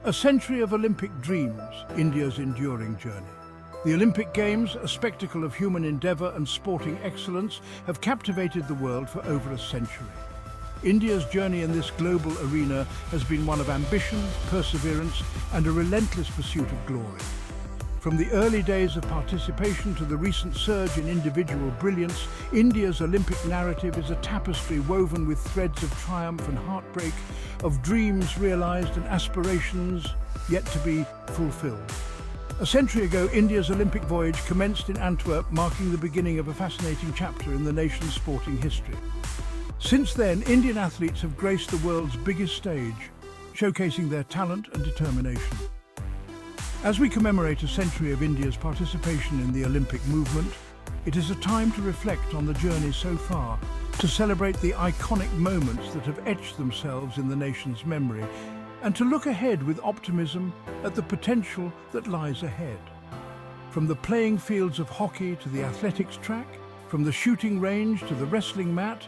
A century of Olympic dreams, India's enduring journey. The Olympic Games, a spectacle of human endeavour and sporting excellence, have captivated the world for over a century. India's journey in this global arena has been one of ambition, perseverance, and a relentless pursuit of glory. From the early days of participation to the recent surge in individual brilliance, India's Olympic narrative is a tapestry woven with threads of triumph and heartbreak, of dreams realised and aspirations yet to be fulfilled. A century ago, India's Olympic voyage commenced in Antwerp, marking the beginning of a fascinating chapter in the nation's sporting history. Since then, Indian athletes have graced the world's biggest stage, showcasing their talent and determination. As we commemorate a century of India's participation in the Olympic movement, it is a time to reflect on the journey so far, to celebrate the iconic moments that have etched themselves in the nation's memory, and to look ahead with optimism at the potential that lies ahead. From the playing fields of hockey to the athletics track, from the shooting range to the wrestling mat,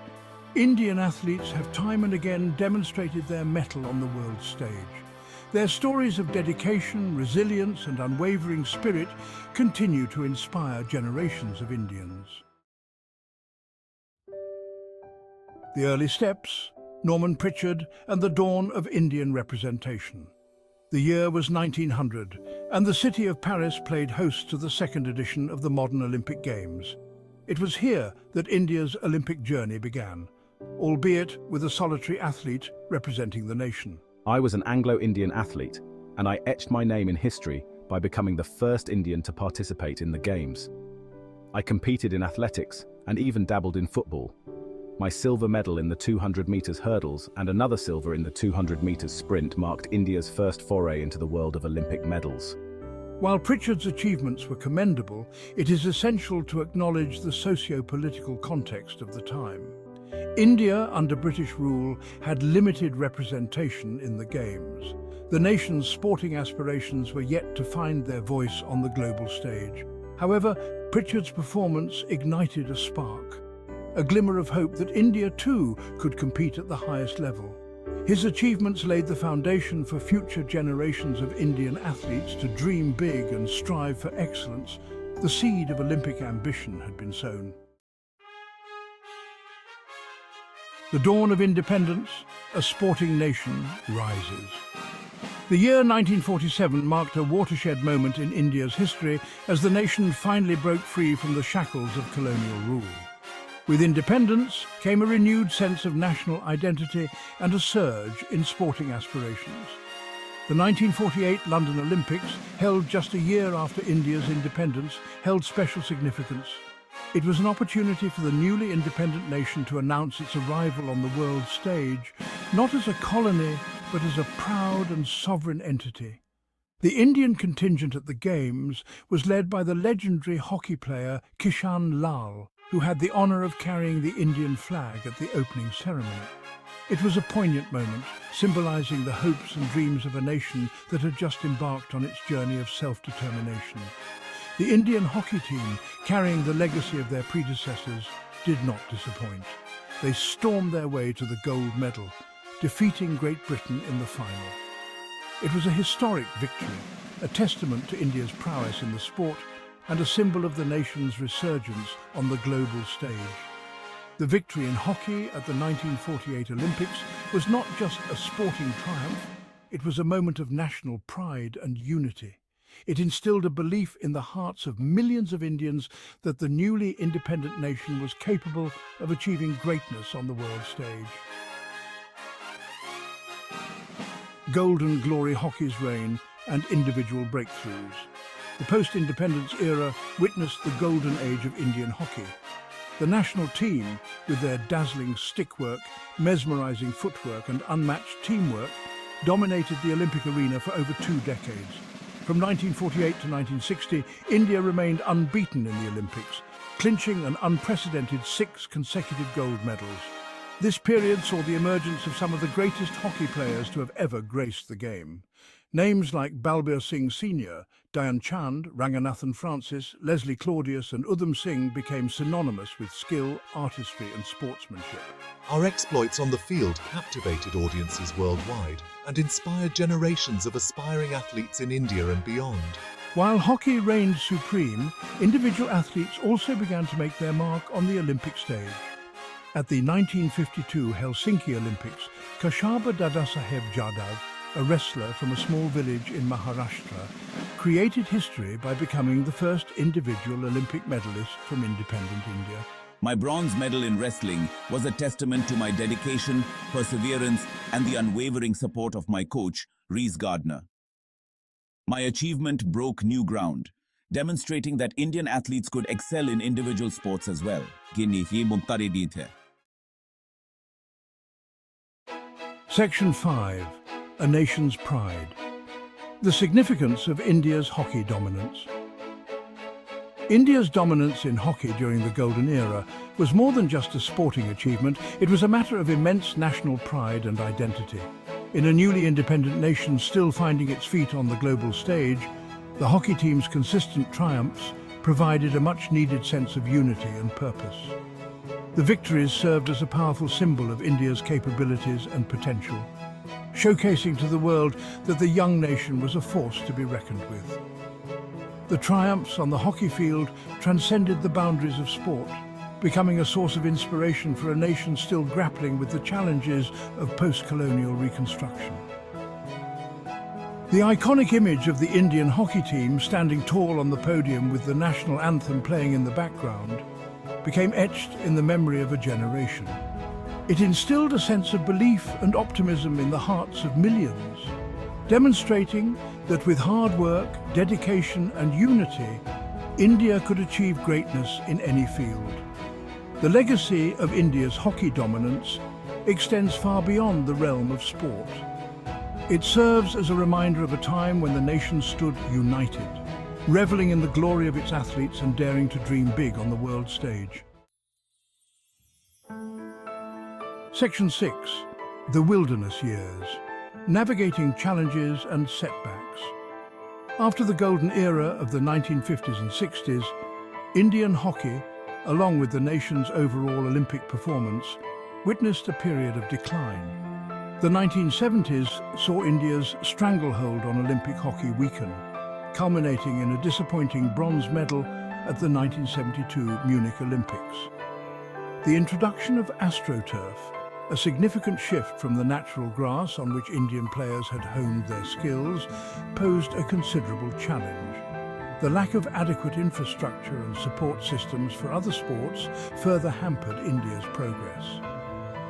Indian athletes have time and again demonstrated their mettle on the world stage. Their stories of dedication, resilience, and unwavering spirit continue to inspire generations of Indians. The early steps, Norman Pritchard, and the dawn of Indian representation. The year was 1900, and the city of Paris played host to the second edition of the modern Olympic Games. It was here that India's Olympic journey began, albeit with a solitary athlete representing the nation. I was an Anglo-Indian athlete, and I etched my name in history by becoming the first Indian to participate in the Games. I competed in athletics and even dabbled in football. My silver medal in the 200 meters hurdles and another silver in the 200 meters sprint marked India's first foray into the world of Olympic medals. While Pritchard's achievements were commendable, it is essential to acknowledge the socio-political context of the time. India, under British rule, had limited representation in the Games. The nation's sporting aspirations were yet to find their voice on the global stage. However, Pritchard's performance ignited a spark, a glimmer of hope that India too could compete at the highest level. His achievements laid the foundation for future generations of Indian athletes to dream big and strive for excellence. The seed of Olympic ambition had been sown. The dawn of independence, a sporting nation rises. The year 1947 marked a watershed moment in India's history as the nation finally broke free from the shackles of colonial rule. With independence came a renewed sense of national identity and a surge in sporting aspirations. The 1948 London Olympics, held just a year after India's independence, held special significance. It was an opportunity for the newly independent nation to announce its arrival on the world stage, not as a colony, but as a proud and sovereign entity. The Indian contingent at the Games was led by the legendary hockey player Kishan Lal, who had the honour of carrying the Indian flag at the opening ceremony. It was a poignant moment, symbolising the hopes and dreams of a nation that had just embarked on its journey of self-determination. The Indian hockey team, carrying the legacy of their predecessors, did not disappoint. They stormed their way to the gold medal, defeating Great Britain in the final. It was a historic victory, a testament to India's prowess in the sport and a symbol of the nation's resurgence on the global stage. The victory in hockey at the 1948 Olympics was not just a sporting triumph, it was a moment of national pride and unity. It instilled a belief in the hearts of millions of Indians that the newly independent nation was capable of achieving greatness on the world stage. Golden glory hockey's reign and individual breakthroughs. The post-independence era witnessed the golden age of Indian hockey. The national team, with their dazzling stickwork, mesmerising footwork and unmatched teamwork, dominated the Olympic arena for over 2 decades. From 1948 to 1960, India remained unbeaten in the Olympics, clinching an unprecedented 6 consecutive gold medals. This period saw the emergence of some of the greatest hockey players to have ever graced the game. Names like Balbir Singh Sr., Dhyan Chand, Ranganathan Francis, Leslie Claudius and Udham Singh became synonymous with skill, artistry and sportsmanship. Our exploits on the field captivated audiences worldwide and inspired generations of aspiring athletes in India and beyond. While hockey reigned supreme, individual athletes also began to make their mark on the Olympic stage. At the 1952 Helsinki Olympics, Kashaba Dadasaheb Jadhav, a wrestler from a small village in Maharashtra, created history by becoming the first individual Olympic medalist from independent India. My bronze medal in wrestling was a testament to my dedication, perseverance, and the unwavering support of my coach, Reese Gardner. My achievement broke new ground, demonstrating that Indian athletes could excel in individual sports as well. Section 5. A Nation's Pride. The significance of India's hockey dominance. India's dominance in hockey during the Golden Era was more than just a sporting achievement, it was a matter of immense national pride and identity. In a newly independent nation still finding its feet on the global stage, the hockey team's consistent triumphs provided a much-needed sense of unity and purpose. The victories served as a powerful symbol of India's capabilities and potential, showcasing to the world that the young nation was a force to be reckoned with. The triumphs on the hockey field transcended the boundaries of sport, becoming a source of inspiration for a nation still grappling with the challenges of post-colonial reconstruction. The iconic image of the Indian hockey team standing tall on the podium with the national anthem playing in the background became etched in the memory of a generation. It instilled a sense of belief and optimism in the hearts of millions, demonstrating that with hard work, dedication and unity, India could achieve greatness in any field. The legacy of India's hockey dominance extends far beyond the realm of sport. It serves as a reminder of a time when the nation stood united, reveling in the glory of its athletes and daring to dream big on the world stage. Section 6. The Wilderness Years. Navigating challenges and setbacks. After the golden era of the 1950s and 60s, Indian hockey, along with the nation's overall Olympic performance, witnessed a period of decline. The 1970s saw India's stranglehold on Olympic hockey weaken, culminating in a disappointing bronze medal at the 1972 Munich Olympics. The introduction of AstroTurf, a significant shift from the natural grass on which Indian players had honed their skills, posed a considerable challenge. The lack of adequate infrastructure and support systems for other sports further hampered India's progress.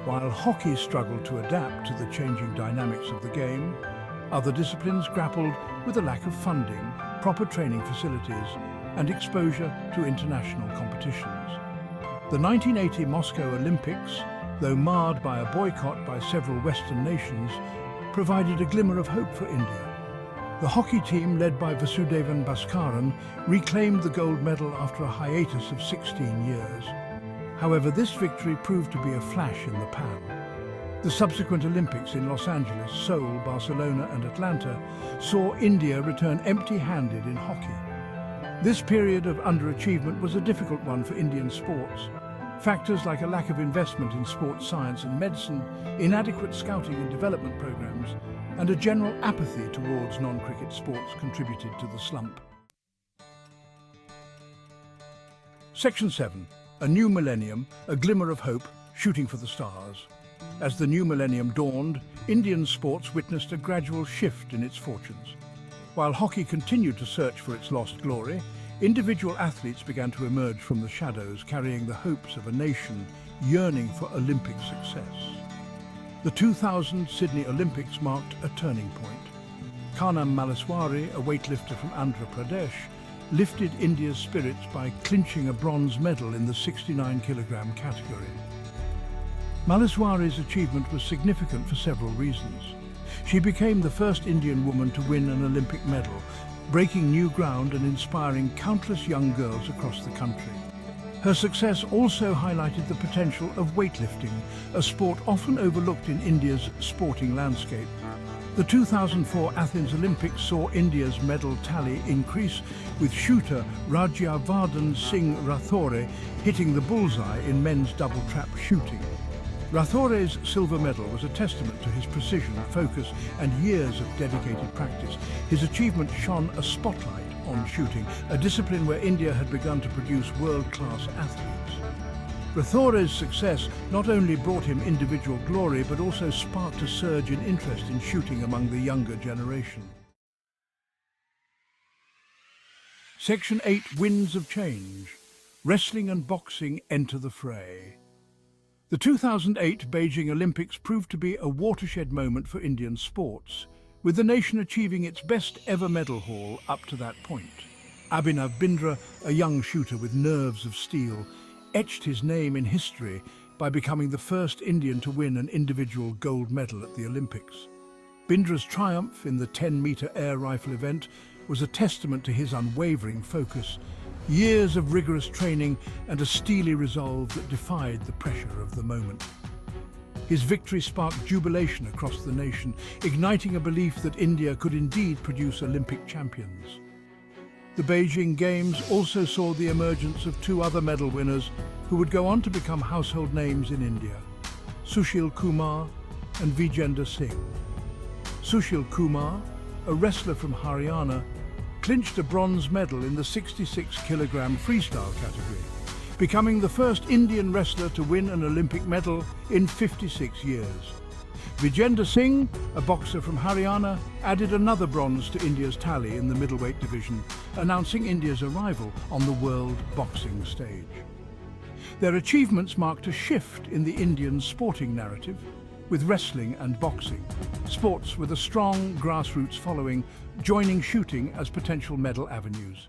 While hockey struggled to adapt to the changing dynamics of the game, other disciplines grappled with a lack of funding, proper training facilities, and exposure to international competitions. The 1980 Moscow Olympics, though marred by a boycott by several Western nations, provided a glimmer of hope for India. The hockey team, led by Vasudevan Bhaskaran, reclaimed the gold medal after a hiatus of 16 years. However, this victory proved to be a flash in the pan. The subsequent Olympics in Los Angeles, Seoul, Barcelona and Atlanta saw India return empty-handed in hockey. This period of underachievement was a difficult one for Indian sports. Factors like a lack of investment in sports science and medicine, inadequate scouting and development programs, and a general apathy towards non-cricket sports contributed to the slump. Section 7. A New Millennium, a Glimmer of Hope, Shooting for the Stars. As the new millennium dawned, Indian sports witnessed a gradual shift in its fortunes. While hockey continued to search for its lost glory, individual athletes began to emerge from the shadows, carrying the hopes of a nation yearning for Olympic success. The 2000 Sydney Olympics marked a turning point. Kanam Malleswari, a weightlifter from Andhra Pradesh, lifted India's spirits by clinching a bronze medal in the 69-kilogram category. Malleswari's achievement was significant for several reasons. She became the first Indian woman to win an Olympic medal, breaking new ground and inspiring countless young girls across the country. Her success also highlighted the potential of weightlifting, a sport often overlooked in India's sporting landscape. The 2004 Athens Olympics saw India's medal tally increase, with shooter Rajyavardhan Singh Rathore hitting the bullseye in men's double trap shooting. Rathore's silver medal was a testament to his precision, focus and years of dedicated practice. His achievement shone a spotlight on shooting, a discipline where India had begun to produce world-class athletes. Rathore's success not only brought him individual glory, but also sparked a surge in interest in shooting among the younger generation. Section 8, Winds of Change. Wrestling and boxing enter the fray. The 2008 Beijing Olympics proved to be a watershed moment for Indian sports, with the nation achieving its best ever medal haul up to that point. Abhinav Bindra, a young shooter with nerves of steel, etched his name in history by becoming the first Indian to win an individual gold medal at the Olympics. Bindra's triumph in the 10-meter air rifle event was a testament to his unwavering focus, years of rigorous training and a steely resolve that defied the pressure of the moment. His victory sparked jubilation across the nation, igniting a belief that India could indeed produce Olympic champions. The Beijing Games also saw the emergence of two other medal winners who would go on to become household names in India: Sushil Kumar and Vijender Singh. Sushil Kumar, a wrestler from Haryana, clinched a bronze medal in the 66-kilogram freestyle category, becoming the first Indian wrestler to win an Olympic medal in 56 years. Vijender Singh, a boxer from Haryana, added another bronze to India's tally in the middleweight division, announcing India's arrival on the world boxing stage. Their achievements marked a shift in the Indian sporting narrative, with wrestling and boxing, sports with a strong grassroots following, joining shooting as potential medal avenues.